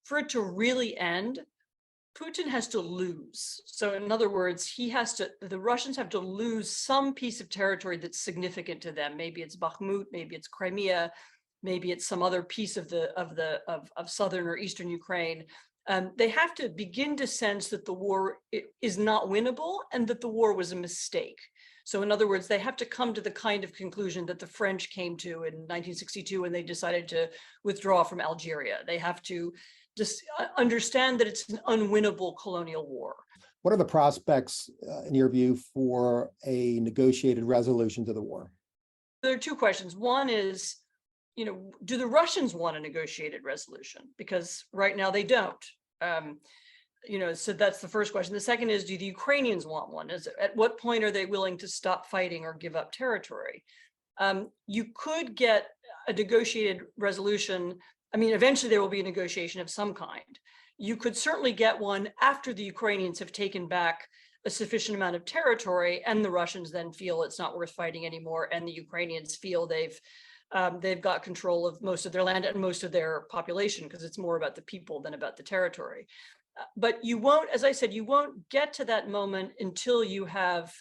for it to really end, Putin has to lose. So in other words, the Russians have to lose some piece of territory that's significant to them. Maybe it's Bakhmut, maybe it's Crimea, maybe it's some other piece of southern or eastern Ukraine. They have to begin to sense that the war is not winnable and that the war was a mistake. So in other words, they have to come to the kind of conclusion that the French came to in 1962 when they decided to withdraw from Algeria. They have to just understand that it's an unwinnable colonial war. What are the prospects, in your view, for a negotiated resolution to the war? There are two questions. One is, do the Russians want a negotiated resolution? Because right now they don't. So that's the first question. The second is, do the Ukrainians want one? At what point are they willing to stop fighting or give up territory? You could get a negotiated resolution. I mean, eventually there will be a negotiation of some kind. You could certainly get one after the Ukrainians have taken back a sufficient amount of territory, and the Russians then feel it's not worth fighting anymore, and the Ukrainians feel they've got control of most of their land and most of their population, because it's more about the people than about the territory. But you won't, as I said, you won't get to that moment until you have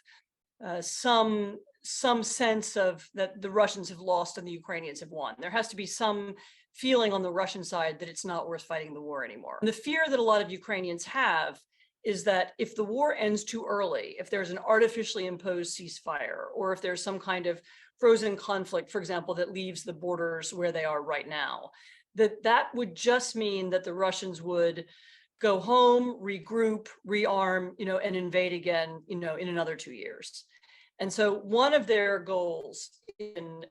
some sense of that the Russians have lost and the Ukrainians have won. There has to be some feeling on the Russian side that it's not worth fighting the war anymore. And the fear that a lot of Ukrainians have is that if the war ends too early, if there's an artificially imposed ceasefire, or if there's some kind of frozen conflict, for example, that leaves the borders where they are right now, that would just mean that the Russians would go home, regroup, rearm, and invade again, in another 2 years. And so one of their goals in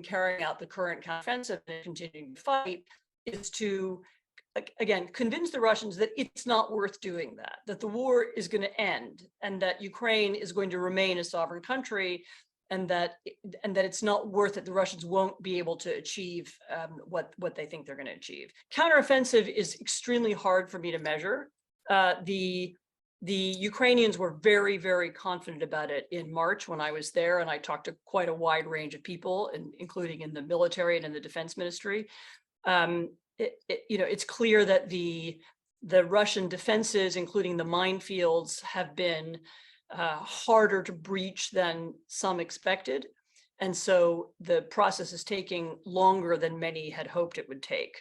carrying out the current counteroffensive and continuing to fight is to, again, convince the Russians that it's not worth doing that the war is going to end, and that Ukraine is going to remain a sovereign country, and that it's not worth it. The Russians won't be able to achieve what they think they're going to achieve. Counteroffensive is extremely hard for me to measure. The Ukrainians were very, very confident about it in March when I was there, and I talked to quite a wide range of people, including in the military and in the defense ministry. It's clear that the Russian defenses, including the minefields, have been harder to breach than some expected. And so the process is taking longer than many had hoped it would take.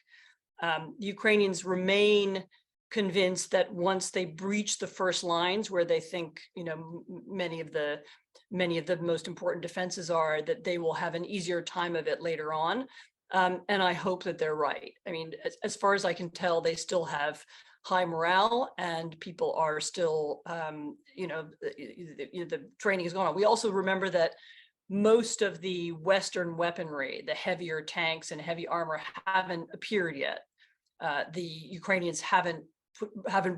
The Ukrainians remain convinced that once they breach the first lines where they think, many of the most important defenses are, that they will have an easier time of it later on. And I hope that they're right. I mean, as far as I can tell, they still have high morale, and people are still, the training is going on. We also remember that most of the Western weaponry, the heavier tanks and heavy armor, haven't appeared yet. The Ukrainians haven't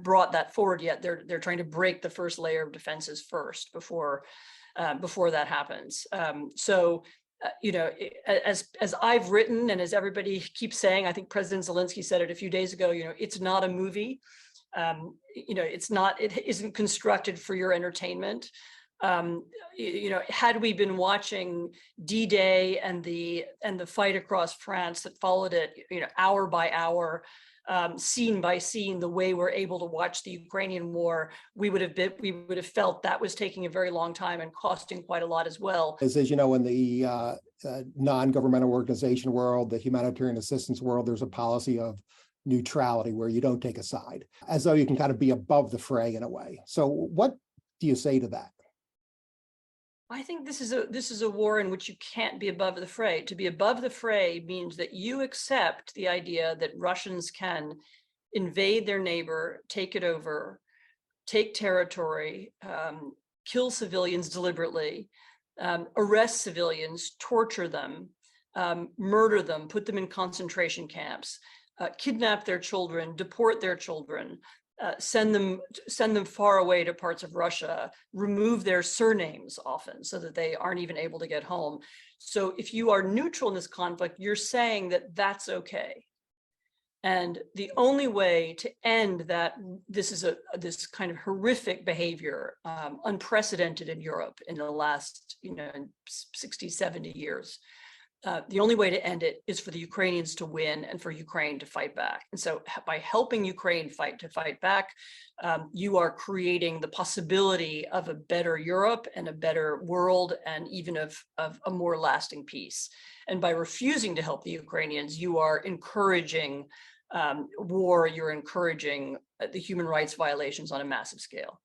brought that forward yet. They're trying to break the first layer of defenses first before that happens. As I've written, and as everybody keeps saying, I think President Zelensky said it a few days ago, it's not a movie. It isn't constructed for your entertainment. Had we been watching D-Day and the fight across France that followed it, hour by hour, scene by scene, the way we're able to watch the Ukrainian war, we would have felt that was taking a very long time and costing quite a lot as well. As you know, in the non-governmental organization world, the humanitarian assistance world, there's a policy of neutrality where you don't take a side, as though you can kind of be above the fray in a way. So what do you say to that? I think this is a war in which you can't be above the fray. To be above the fray means that you accept the idea that Russians can invade their neighbor, take it over, take territory, kill civilians deliberately, arrest civilians, torture them, murder them, put them in concentration camps, kidnap their children, deport their children, send them far away to parts of Russia, remove their surnames often so that they aren't even able to get home. So if you are neutral in this conflict, you're saying that that's okay. And the only way to end that, this kind of horrific behavior, unprecedented in Europe in the last 60, 70 years, the only way to end it is for the Ukrainians to win and for Ukraine to fight back. And so by helping Ukraine fight back, you are creating the possibility of a better Europe and a better world, and even of a more lasting peace. And by refusing to help the Ukrainians, you are encouraging war, you're encouraging the human rights violations on a massive scale.